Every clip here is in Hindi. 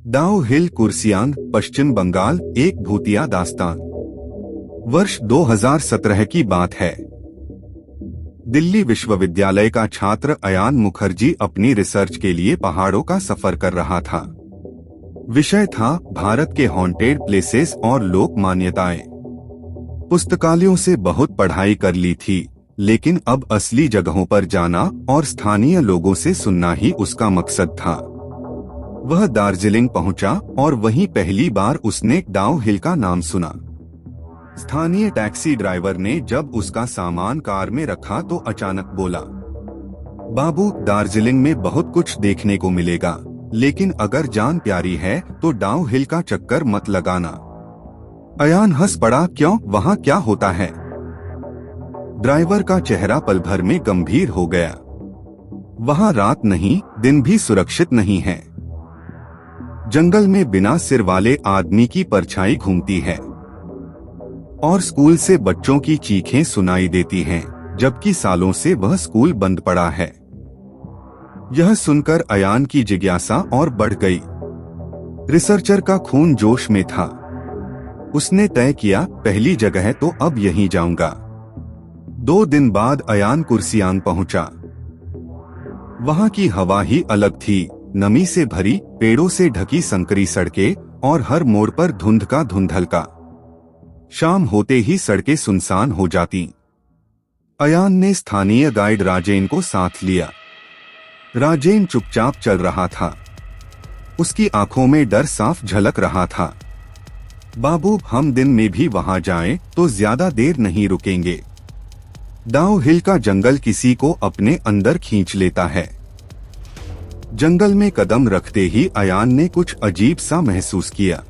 डाउ हिल कुर्सियांग, पश्चिम बंगाल, एक भूतिया दास्तान। वर्ष 2017 की बात है। दिल्ली विश्वविद्यालय का छात्र अयान मुखर्जी अपनी रिसर्च के लिए पहाड़ों का सफर कर रहा था। विषय था भारत के हॉन्टेड प्लेसेस और लोक मान्यताएं। पुस्तकालयों से बहुत पढ़ाई कर ली थी, लेकिन अब असली जगहों पर जाना और स्थानीय लोगों से सुनना ही उसका मकसद था। वह दार्जिलिंग पहुंचा और वहीं पहली बार उसने डाउ हिल का नाम सुना। स्थानीय टैक्सी ड्राइवर ने जब उसका सामान कार में रखा तो अचानक बोला, बाबू, दार्जिलिंग में बहुत कुछ देखने को मिलेगा, लेकिन अगर जान प्यारी है तो डाउ हिल का चक्कर मत लगाना। अयान हंस पड़ा, क्यों, वहाँ क्या होता है? ड्राइवर का चेहरा पल भर में गंभीर हो गया। वहाँ रात नहीं, दिन भी सुरक्षित नहीं है। जंगल में बिना सिर वाले आदमी की परछाई घूमती है और स्कूल से बच्चों की चीखें सुनाई देती हैं, जबकि सालों से वह स्कूल बंद पड़ा है। यह सुनकर अयान की जिज्ञासा और बढ़ गई। रिसर्चर का खून जोश में था। उसने तय किया, पहली जगह तो अब यहीं जाऊंगा। 2 दिन बाद अयान कुर्सियांग पहुंचा। वहां की हवा ही अलग थी, नमी से भरी, पेड़ों से ढकी संकरी सड़कें और हर मोड़ पर धुंध का धुंधलका। शाम होते ही सड़कें सुनसान हो जाती। अयान ने स्थानीय गाइड राजेन को साथ लिया। राजेन चुपचाप चल रहा था। उसकी आंखों में डर साफ झलक रहा था। बाबू, हम दिन में भी वहां जाएं तो ज्यादा देर नहीं रुकेंगे। डाउ हिल का जंगल किसी को अपने अंदर खींच लेता है। जंगल में कदम रखते ही अयान ने कुछ अजीब सा महसूस किया।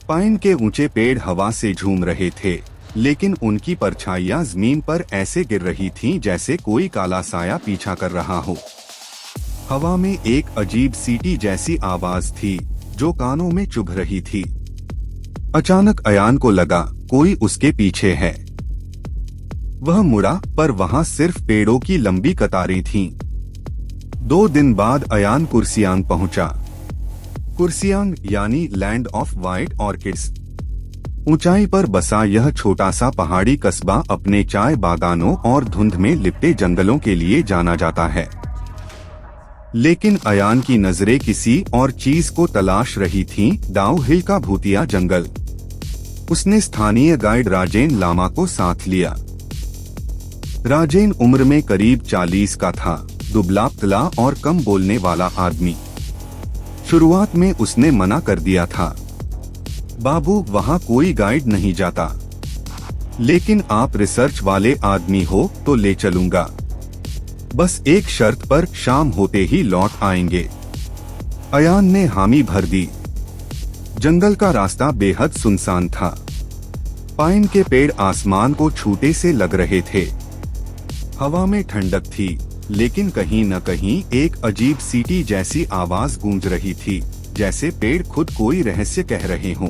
पाइन के ऊंचे पेड़ हवा से झूम रहे थे, लेकिन उनकी परछाइयां जमीन पर ऐसे गिर रही थीं जैसे कोई काला साया पीछा कर रहा हो। हवा में एक अजीब सीटी जैसी आवाज थी जो कानों में चुभ रही थी। अचानक अयान को लगा कोई उसके पीछे है। वह मुड़ा, पर वहां सिर्फ पेड़ों की लंबी कतारें थीं। 2 दिन बाद अयान कुर्सियांग पहुंचा। कुर्सियांग यानी लैंड ऑफ व्हाइट ऑर्किड्स। ऊंचाई पर बसा यह छोटा सा पहाड़ी कस्बा अपने चाय बागानों और धुंध में लिपटे जंगलों के लिए जाना जाता है। लेकिन अयान की नजरें किसी और चीज को तलाश रही थीं, डाउ हिल का भूतिया जंगल। उसने स्थानीय गाइड राजेन लामा को साथ लिया। राजेन उम्र में करीब 40 का था, दुबला पतला और कम बोलने वाला आदमी। शुरुआत में उसने मना कर दिया था, बाबू, वहाँ कोई गाइड नहीं जाता, लेकिन आप रिसर्च वाले आदमी हो तो ले चलूंगा। बस एक शर्त पर, शाम होते ही लौट आएंगे। अयान ने हामी भर दी। जंगल का रास्ता बेहद सुनसान था। पाइन के पेड़ आसमान को छूते से लग रहे थे। हवा में ठंडक थी, लेकिन कहीं न कहीं एक अजीब सीटी जैसी आवाज गूंज रही थी, जैसे पेड़ खुद कोई रहस्य कह रहे हों।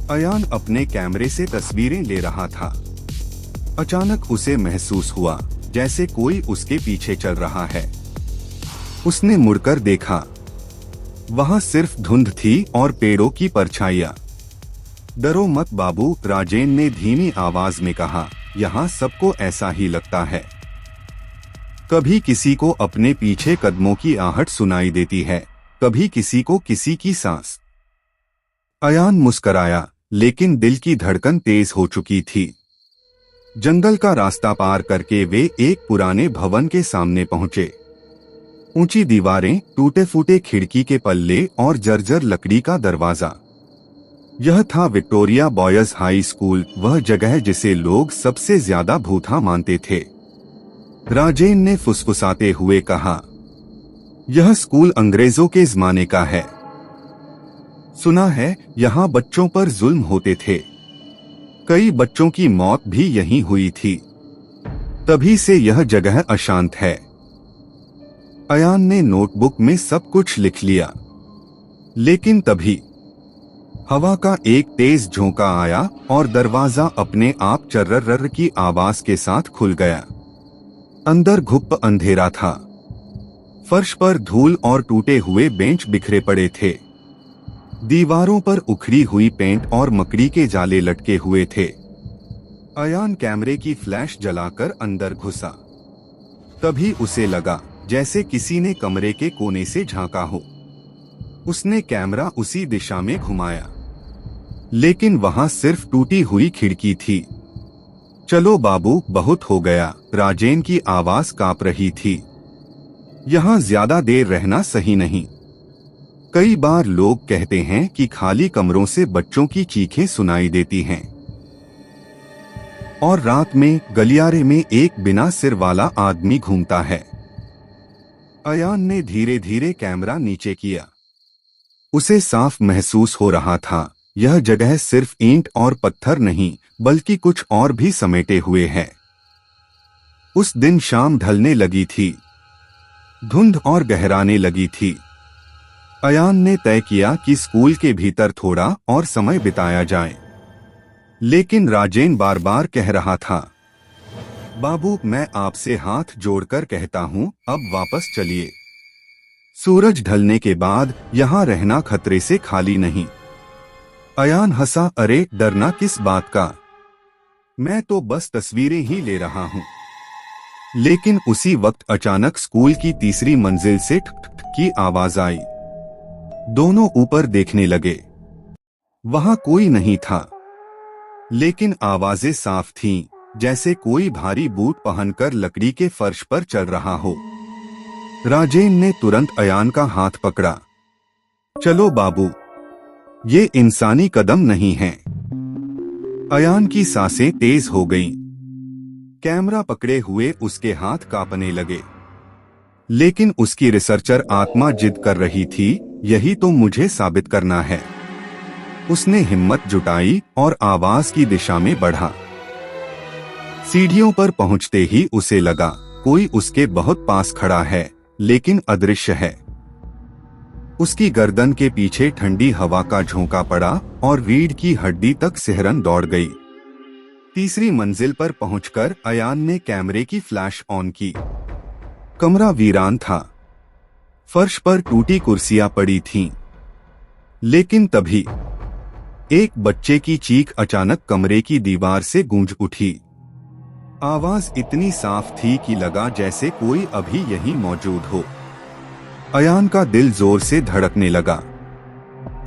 अयान अपने कैमरे से तस्वीरें ले रहा था। अचानक उसे महसूस हुआ जैसे कोई उसके पीछे चल रहा है। उसने मुड़कर देखा। वहां सिर्फ धुंध थी और पेड़ों की परछाइयां। डरो मत बाबू, राजेन ने धीमी आवाज में कहा, यहाँ सबको ऐसा ही लगता है। कभी किसी को अपने पीछे कदमों की आहट सुनाई देती है, कभी किसी को किसी की सांस। अयान मुस्कराया, लेकिन दिल की धड़कन तेज हो चुकी थी। जंगल का रास्ता पार करके वे एक पुराने भवन के सामने पहुंचे। ऊंची दीवारें, टूटे फूटे खिड़की के पल्ले और जर्जर लकड़ी का दरवाजा। यह था विक्टोरिया बॉयज हाई स्कूल, वह जगह जिसे लोग सबसे ज्यादा भूथा मानते थे। राजेन ने फुसफुसाते हुए कहा, यह स्कूल अंग्रेजों के जमाने का है। सुना है यहाँ बच्चों पर जुल्म होते थे। कई बच्चों की मौत भी यहीं हुई थी। तभी से यह जगह अशांत है। अयान ने नोटबुक में सब कुछ लिख लिया। लेकिन तभी हवा का एक तेज झोंका आया और दरवाजा अपने आप चर्रर की आवाज के साथ खुल गया। अंदर घुप अंधेरा था। फर्श पर धूल और टूटे हुए बेंच बिखरे पड़े थे। दीवारों पर उखड़ी हुई पेंट और मकड़ी के जाले लटके हुए थे। अयान कैमरे की फ्लैश जलाकर अंदर घुसा। तभी उसे लगा जैसे किसी ने कमरे के कोने से झांका हो। उसने कैमरा उसी दिशा में घुमाया, लेकिन वहां सिर्फ टूटी हुई खिड़की थी। चलो बाबू, बहुत हो गया, राजेन की आवाज कांप रही थी। यहाँ ज्यादा देर रहना सही नहीं। कई बार लोग कहते हैं कि खाली कमरों से बच्चों की चीखें सुनाई देती हैं, और रात में गलियारे में एक बिना सिर वाला आदमी घूमता है। अयान ने धीरे धीरे कैमरा नीचे किया। उसे साफ महसूस हो रहा था, यह जगह सिर्फ ईंट और पत्थर नहीं, बल्कि कुछ और भी समेटे हुए है। उस दिन शाम ढलने लगी थी, धुंध और गहराने लगी थी। अयान ने तय किया कि स्कूल के भीतर थोड़ा और समय बिताया जाए, लेकिन राजेन बार बार कह रहा था, बाबू, मैं आपसे हाथ जोड़कर कहता हूँ, अब वापस चलिए। सूरज ढलने के बाद यहाँ रहना खतरे से खाली नहीं। अयान हंसा, अरे डरना किस बात का, मैं तो बस तस्वीरें ही ले रहा हूँ। लेकिन उसी वक्त अचानक स्कूल की तीसरी मंजिल से ठक ठक की आवाज आई। दोनों ऊपर देखने लगे। वहां कोई नहीं था, लेकिन आवाजें साफ थीं, जैसे कोई भारी बूट पहनकर लकड़ी के फर्श पर चल रहा हो। राजेन ने तुरंत अयान का हाथ पकड़ा। चलो बाबू, ये इंसानी कदम नहीं है। अयान की सांसें तेज हो गईं। कैमरा पकड़े हुए उसके हाथ कांपने लगे, लेकिन उसकी रिसर्चर आत्मा जिद कर रही थी, यही तो मुझे साबित करना है। उसने हिम्मत जुटाई और आवाज की दिशा में बढ़ा। सीढ़ियों पर पहुंचते ही उसे लगा कोई उसके बहुत पास खड़ा है, लेकिन अदृश्य है। उसकी गर्दन के पीछे ठंडी हवा का झोंका पड़ा और रीढ़ की हड्डी तक सिहरन दौड़ गई। तीसरी मंजिल पर पहुंचकर अयान ने कैमरे की फ्लैश ऑन की। कमरा वीरान था। फर्श पर टूटी कुर्सियां पड़ी थीं। लेकिन तभी एक बच्चे की चीख अचानक कमरे की दीवार से गूंज उठी। आवाज इतनी साफ थी कि लगा जैसे कोई अभी यहीं मौजूद हो। अयान का दिल जोर से धड़कने लगा।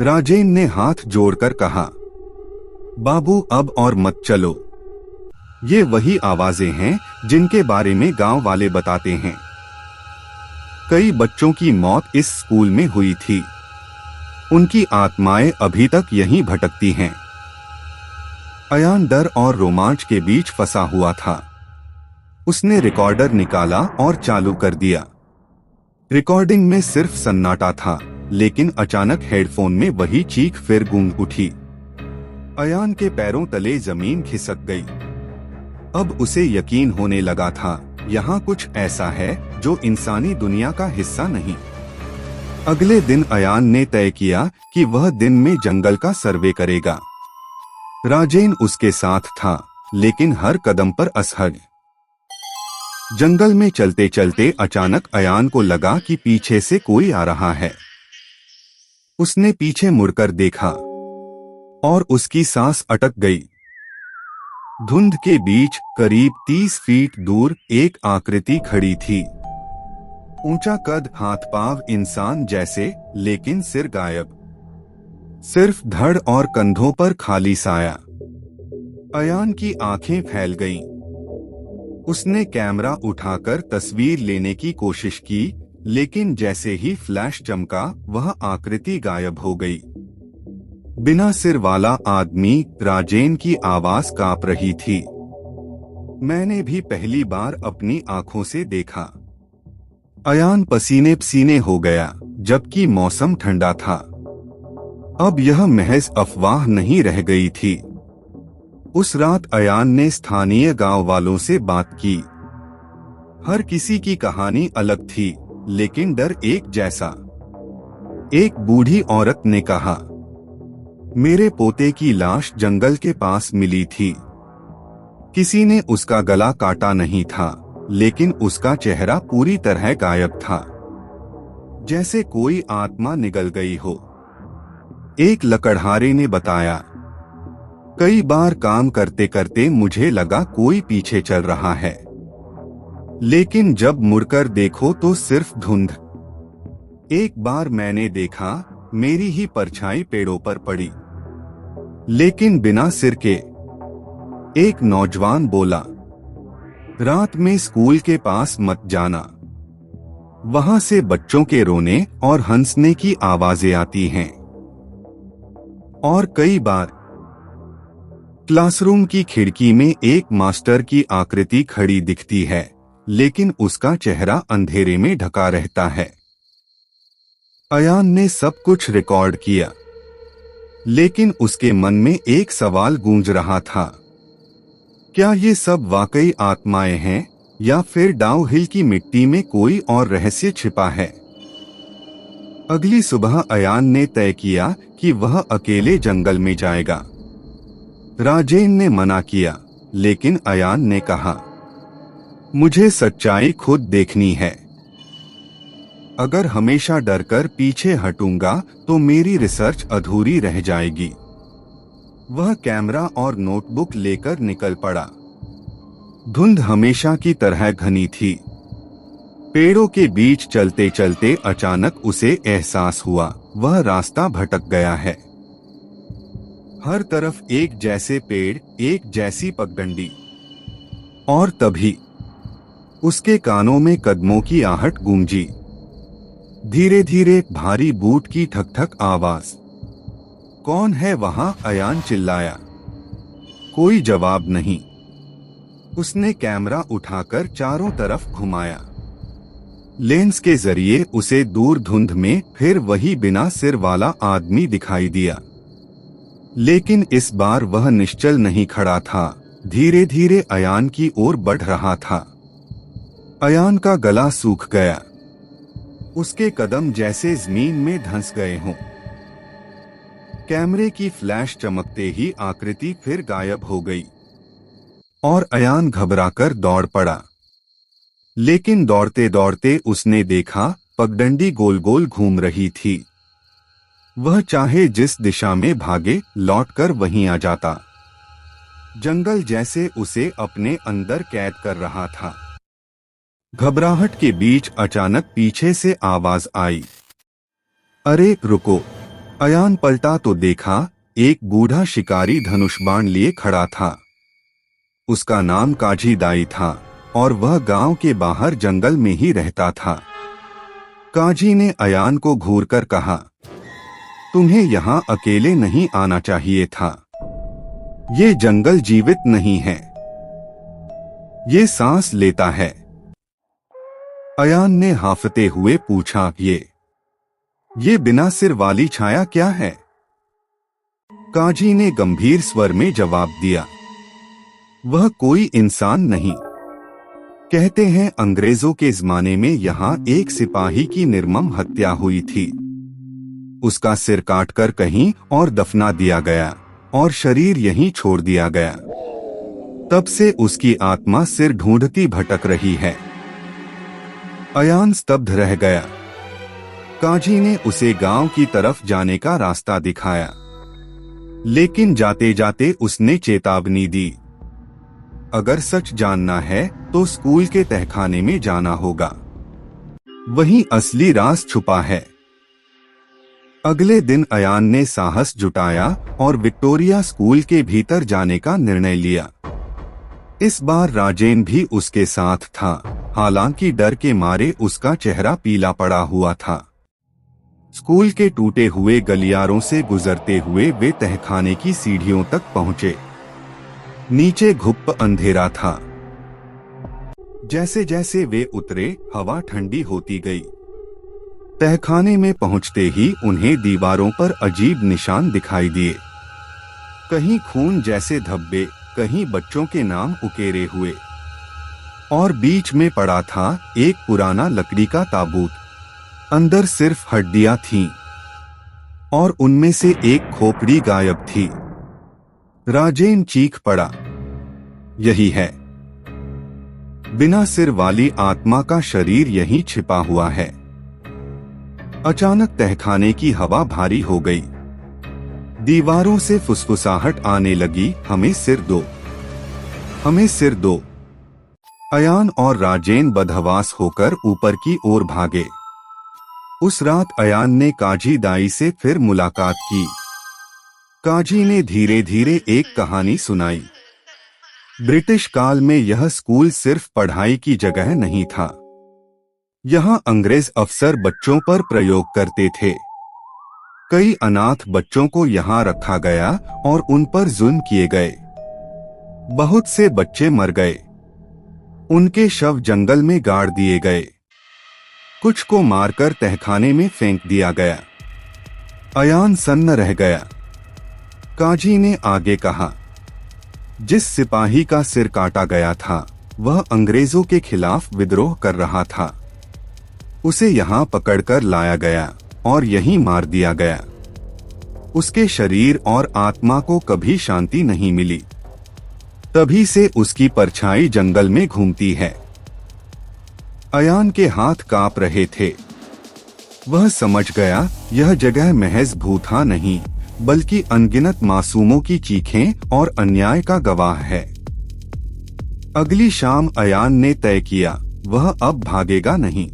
राजेन ने हाथ जोड़कर कहा, बाबू, अब और मत चलो। ये वही आवाजें हैं जिनके बारे में गांव वाले बताते हैं। कई बच्चों की मौत इस स्कूल में हुई थी। उनकी आत्माएं अभी तक यहीं भटकती हैं। अयान डर और रोमांच के बीच फंसा हुआ था। उसने रिकॉर्डर निकाला और चालू कर दिया। रिकॉर्डिंग में सिर्फ सन्नाटा था, लेकिन अचानक हेडफोन में वही चीख फिर गूंज उठी। अयान के पैरों तले जमीन खिसक गई। अब उसे यकीन होने लगा था, यहाँ कुछ ऐसा है जो इंसानी दुनिया का हिस्सा नहीं। अगले दिन अयान ने तय किया कि वह दिन में जंगल का सर्वे करेगा। राजेन उसके साथ था, लेकिन हर कदम पर असहज। जंगल में चलते चलते अचानक अयान को लगा कि पीछे से कोई आ रहा है। उसने पीछे मुड़कर देखा और उसकी सांस अटक गई। धुंध के बीच करीब 30 फीट दूर एक आकृति खड़ी थी। ऊंचा कद, हाथ पांव इंसान जैसे, लेकिन सिर गायब। सिर्फ धड़ और कंधों पर खाली साया। अयान की आंखें फैल गईं। उसने कैमरा उठाकर तस्वीर लेने की कोशिश की, लेकिन जैसे ही फ्लैश चमका, वह आकृति गायब हो गई। बिना सिर वाला आदमी, राजेन की आवाज कांप रही थी। मैंने भी पहली बार अपनी आंखों से देखा। अयान पसीने पसीने हो गया, जबकि मौसम ठंडा था। अब यह महज अफवाह नहीं रह गई थी। उस रात अयान ने स्थानीय गांव वालों से बात की। हर किसी की कहानी अलग थी, लेकिन डर एक जैसा। एक बूढ़ी औरत ने कहा, मेरे पोते की लाश जंगल के पास मिली थी। किसी ने उसका गला काटा नहीं था, लेकिन उसका चेहरा पूरी तरह गायब था, जैसे कोई आत्मा निगल गई हो। एक लकड़हारे ने बताया, कई बार काम करते करते मुझे लगा कोई पीछे चल रहा है, लेकिन जब मुड़कर देखो तो सिर्फ धुंध। एक बार मैंने देखा मेरी ही परछाई पेड़ों पर पड़ी, लेकिन बिना सिर के। एक नौजवान बोला, रात में स्कूल के पास मत जाना, वहां से बच्चों के रोने और हंसने की आवाजें आती हैं। और कई बार क्लासरूम की खिड़की में एक मास्टर की आकृति खड़ी दिखती है, लेकिन उसका चेहरा अंधेरे में ढका रहता है। अयान ने सब कुछ रिकॉर्ड किया, लेकिन उसके मन में एक सवाल गूंज रहा था, क्या ये सब वाकई आत्माएं हैं या फिर डाउहिल की मिट्टी में कोई और रहस्य छिपा है। अगली सुबह अयान ने तय किया कि वह अकेले जंगल में जाएगा। राजेन ने मना किया, लेकिन अयान ने कहा, मुझे सच्चाई खुद देखनी है। अगर हमेशा डरकर पीछे हटूंगा तो मेरी रिसर्च अधूरी रह जाएगी। वह कैमरा और नोटबुक लेकर निकल पड़ा। धुंध हमेशा की तरह घनी थी। पेड़ों के बीच चलते चलते अचानक उसे एहसास हुआ वह रास्ता भटक गया है। हर तरफ एक जैसे पेड़, एक जैसी पगडंडी, और तभी उसके कानों में कदमों की आहट गूंजी। धीरे धीरे भारी बूट की ठक ठक आवाज। कौन है वहां? अयान चिल्लाया। कोई जवाब नहीं। उसने कैमरा उठाकर चारों तरफ घुमाया। लेंस के जरिए उसे दूर धुंध में फिर वही बिना सिर वाला आदमी दिखाई दिया, लेकिन इस बार वह निश्चल नहीं खड़ा था, धीरे धीरे अयान की ओर बढ़ रहा था। अयान का गला सूख गया। उसके कदम जैसे जमीन में धंस गए हों। कैमरे की फ्लैश चमकते ही आकृति फिर गायब हो गई और अयान घबराकर दौड़ पड़ा। लेकिन दौड़ते दौड़ते उसने देखा पगडंडी गोल गोल घूम रही थी। वह चाहे जिस दिशा में भागे लौटकर वहीं आ जाता। जंगल जैसे उसे अपने अंदर कैद कर रहा था। घबराहट के बीच अचानक पीछे से आवाज आई, अरे रुको। अयान पलटा तो देखा एक बूढ़ा शिकारी धनुष बाण लिए खड़ा था। उसका नाम काजी दाई था और वह गांव के बाहर जंगल में ही रहता था। काजी ने अयान को घूरकर कहा, तुम्हें यहाँ अकेले नहीं आना चाहिए था। ये जंगल जीवित नहीं है, ये सांस लेता है। अयान ने हांफते हुए पूछा, ये बिना सिर वाली छाया क्या है? काजी ने गंभीर स्वर में जवाब दिया, वह कोई इंसान नहीं। कहते हैं अंग्रेजों के जमाने में यहाँ एक सिपाही की निर्मम हत्या हुई थी। उसका सिर काटकर कहीं और दफना दिया गया और शरीर यहीं छोड़ दिया गया। तब से उसकी आत्मा सिर ढूंढती भटक रही है। अयान स्तब्ध रह गया। काजी ने उसे गांव की तरफ जाने का रास्ता दिखाया, लेकिन जाते जाते उसने चेतावनी दी, अगर सच जानना है तो स्कूल के तहखाने में जाना होगा, वहीं असली राज छुपा है। अगले दिन अयान ने साहस जुटाया और विक्टोरिया स्कूल के भीतर जाने का निर्णय लिया। इस बार राजेन भी उसके साथ था, हालांकि डर के मारे उसका चेहरा पीला पड़ा हुआ था। स्कूल के टूटे हुए गलियारों से गुजरते हुए वे तहखाने की सीढ़ियों तक पहुंचे। नीचे घुप्प अंधेरा था। जैसे जैसे वे उतरे, हवा ठंडी होती गई। तहखाने में पहुंचते ही उन्हें दीवारों पर अजीब निशान दिखाई दिए। कहीं खून जैसे धब्बे, कहीं बच्चों के नाम उकेरे हुए, और बीच में पड़ा था एक पुराना लकड़ी का ताबूत। अंदर सिर्फ हड्डियां थीं और उनमें से एक खोपड़ी गायब थी। राजेन चीख पड़ा, यही है, बिना सिर वाली आत्मा का शरीर यहीं छिपा हुआ है। अचानक तहखाने की हवा भारी हो गई। दीवारों से फुसफुसाहट आने लगी, हमें सिर दो, हमें सिर दो। अयान और राजेन बदहवास होकर ऊपर की ओर भागे। उस रात अयान ने काजी दाई से फिर मुलाकात की। काजी ने धीरे धीरे एक कहानी सुनाई। ब्रिटिश काल में यह स्कूल सिर्फ पढ़ाई की जगह नहीं था। यहाँ अंग्रेज अफसर बच्चों पर प्रयोग करते थे। कई अनाथ बच्चों को यहाँ रखा गया और उन पर जुल्म किए गए। बहुत से बच्चे मर गए। उनके शव जंगल में गाड़ दिए गए। कुछ को मारकर तहखाने में फेंक दिया गया। अयान सन्न रह गया। काजी ने आगे कहा, जिस सिपाही का सिर काटा गया था वह अंग्रेजों के खिलाफ विद्रोह कर रहा था। उसे यहाँ पकड़कर लाया गया और यहीं मार दिया गया। उसके शरीर और आत्मा को कभी शांति नहीं मिली। तभी से उसकी परछाई जंगल में घूमती है। अयान के हाथ कांप रहे थे। वह समझ गया यह जगह महज भूथा नहीं बल्कि अनगिनत मासूमों की चीखें और अन्याय का गवाह है। अगली शाम अयान ने तय किया वह अब भागेगा नहीं।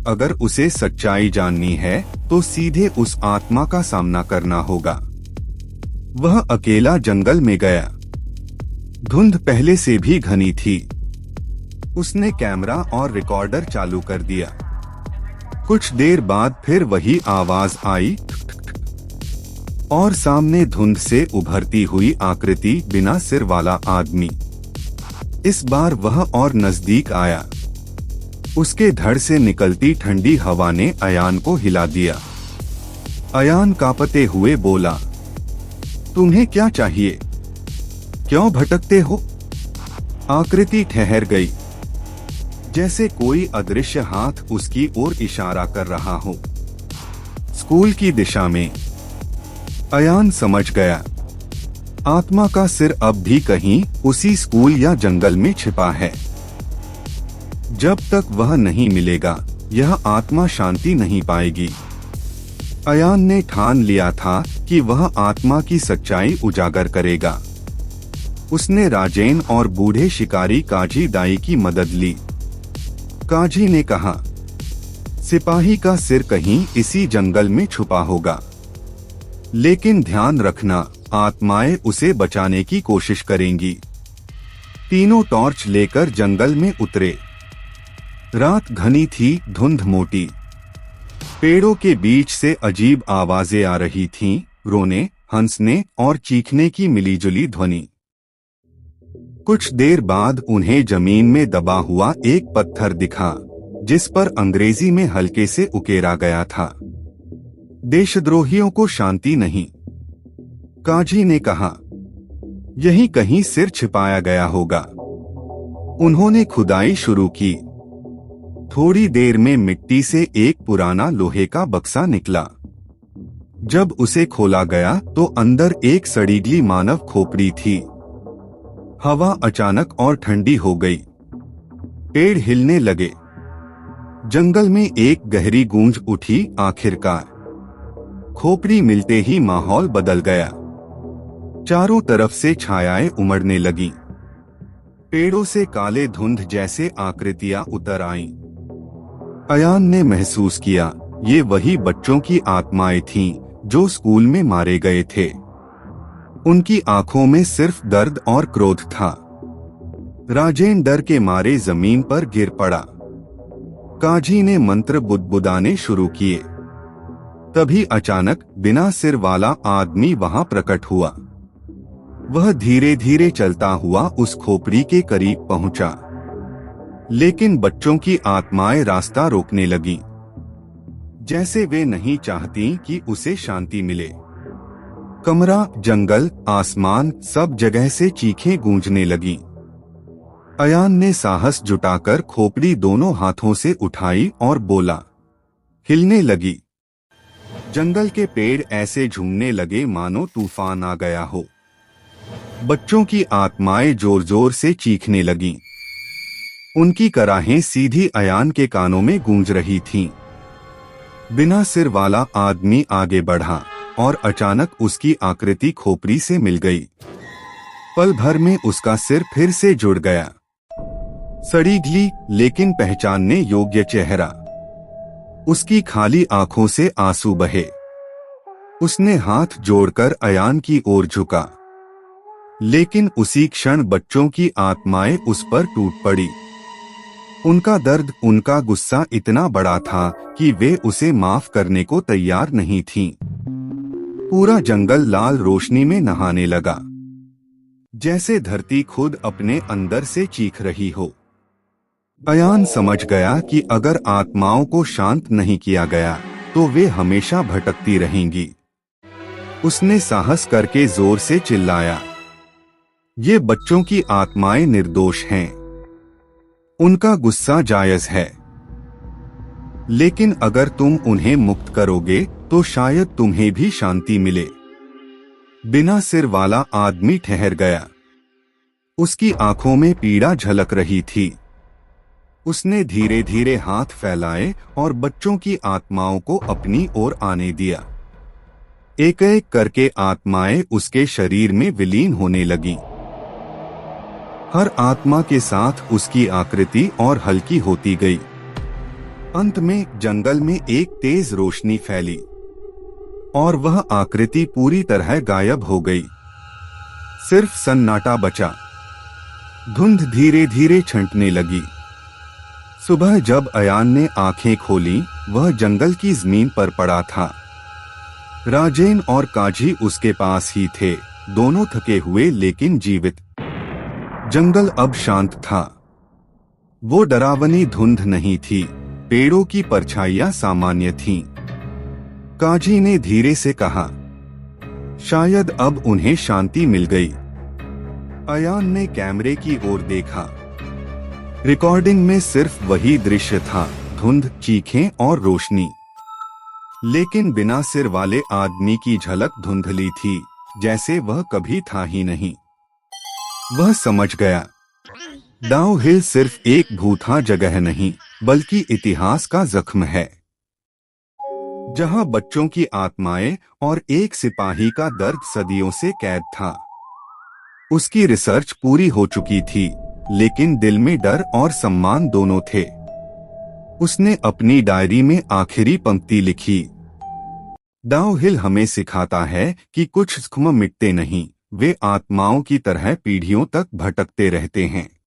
अगर उसे सच्चाई जाननी है तो सीधे उस आत्मा का सामना करना होगा। वह अकेला जंगल में गया। धुंध पहले से भी घनी थी। उसने कैमरा और रिकॉर्डर चालू कर दिया। कुछ देर बाद फिर वही आवाज आई और सामने धुंध से उभरती हुई आकृति, बिना सिर वाला आदमी। इस बार वह और नजदीक आया। उसके धड़ से निकलती ठंडी हवा ने अयान को हिला दिया। अयान कांपते हुए बोला, तुम्हें क्या चाहिए? क्यों भटकते हो? आकृति ठहर गई, जैसे कोई अदृश्य हाथ उसकी ओर इशारा कर रहा हो, स्कूल की दिशा में। अयान समझ गया, आत्मा का सिर अब भी कहीं उसी स्कूल या जंगल में छिपा है। जब तक वह नहीं मिलेगा यह आत्मा शांति नहीं पाएगी। अयान ने ठान लिया था कि वह आत्मा की सच्चाई उजागर करेगा। उसने राजेन और बूढ़े शिकारी काजी दाई की मदद ली। काजी ने कहा, सिपाही का सिर कहीं इसी जंगल में छुपा होगा, लेकिन ध्यान रखना आत्माएं उसे बचाने की कोशिश करेंगी। तीनों टॉर्च लेकर जंगल में उतरे। रात घनी थी, धुंध मोटी। पेड़ों के बीच से अजीब आवाजें आ रही थीं, रोने, हंसने और चीखने की मिलीजुली ध्वनि। कुछ देर बाद उन्हें जमीन में दबा हुआ एक पत्थर दिखा, जिस पर अंग्रेजी में हल्के से उकेरा गया था, देशद्रोहियों को शांति नहीं। काजी ने कहा, यहीं कहीं सिर छिपाया गया होगा। उन्होंने खुदाई शुरू की। थोड़ी देर में मिट्टी से एक पुराना लोहे का बक्सा निकला। जब उसे खोला गया तो अंदर एक सड़ीगली मानव खोपड़ी थी। हवा अचानक और ठंडी हो गई। पेड़ हिलने लगे। जंगल में एक गहरी गूंज उठी। आखिरकार खोपड़ी मिलते ही माहौल बदल गया। चारों तरफ से छायाएं उमड़ने लगीं। पेड़ों से काले धुंध जैसे आकृतियां उतर आईं। अयान ने महसूस किया ये वही बच्चों की आत्माएं थीं जो स्कूल में मारे गए थे। उनकी आंखों में सिर्फ दर्द और क्रोध था। राजेन डर के मारे जमीन पर गिर पड़ा। काजी ने मंत्र बुदबुदाने शुरू किए। तभी अचानक बिना सिर वाला आदमी वहां प्रकट हुआ। वह धीरे धीरे चलता हुआ उस खोपड़ी के करीब पहुंचा, लेकिन बच्चों की आत्माएं रास्ता रोकने लगीं, जैसे वे नहीं चाहती कि उसे शांति मिले। कमरा, जंगल, आसमान, सब जगह से चीखें गूंजने लगीं। अयान ने साहस जुटाकर खोपड़ी दोनों हाथों से उठाई और बोला। हिलने लगी। जंगल के पेड़ ऐसे झूमने लगे मानो तूफान आ गया हो। बच्चों की आत्माएं जोर जोर से चीखने लगीं। उनकी कराहें सीधी अयान के कानों में गूंज रही थीं। बिना सिर वाला आदमी आगे बढ़ा। और अचानक उसकी आकृति खोपड़ी से मिल गई। पल भर में उसका सिर फिर से जुड़ गया। सड़ी गली लेकिन पहचानने योग्य चेहरा। उसकी खाली आंखों से आंसू बहे। उसने हाथ जोड़कर अयान की ओर झुका, लेकिन उसी क्षण बच्चों की आत्माएं उस पर टूट पड़ी। उनका दर्द, उनका गुस्सा इतना बड़ा था कि वे उसे माफ करने को तैयार नहीं थीं। पूरा जंगल लाल रोशनी में नहाने लगा, जैसे धरती खुद अपने अंदर से चीख रही हो। अयान समझ गया कि अगर आत्माओं को शांत नहीं किया गया तो वे हमेशा भटकती रहेंगी। उसने साहस करके जोर से चिल्लाया, ये बच्चों की आत्माएं निर्दोष हैं। उनका गुस्सा जायज है, लेकिन अगर तुम उन्हें मुक्त करोगे तो शायद तुम्हें भी शांति मिले। बिना सिर वाला आदमी ठहर गया। उसकी आंखों में पीड़ा झलक रही थी। उसने धीरे धीरे हाथ फैलाए और बच्चों की आत्माओं को अपनी ओर आने दिया। एक एक करके आत्माएं उसके शरीर में विलीन होने लगीं। हर आत्मा के साथ उसकी आकृति और हल्की होती गई। अंत में जंगल में एक तेज रोशनी फैली और वह आकृति पूरी तरह गायब हो गई। सिर्फ सन्नाटा बचा। धुंध धीरे धीरे छंटने लगी। सुबह जब अयान ने आंखें खोलीं, वह जंगल की जमीन पर पड़ा था। राजेन और काजी उसके पास ही थे, दोनों थके हुए लेकिन जीवित। जंगल अब शांत था। वो डरावनी धुंध नहीं थी, पेड़ों की परछाइयां सामान्य थीं। काजी ने धीरे से कहा, शायद अब उन्हें शांति मिल गई। अयान ने कैमरे की ओर देखा। रिकॉर्डिंग में सिर्फ वही दृश्य था, धुंध, चीखें और रोशनी। लेकिन बिना सिर वाले आदमी की झलक धुंधली थी, जैसे वह कभी था ही नहीं। वह समझ गया, डाउ हिल सिर्फ एक भूतहा जगह नहीं, बल्कि इतिहास का जख्म है, जहां बच्चों की आत्माएं और एक सिपाही का दर्द सदियों से कैद था। उसकी रिसर्च पूरी हो चुकी थी, लेकिन दिल में डर और सम्मान दोनों थे। उसने अपनी डायरी में आखिरी पंक्ति लिखी, डाउ हिल हमें सिखाता है कि कुछ जख्म मिटते नहीं, वे आत्माओं की तरह पीढ़ियों तक भटकते रहते हैं।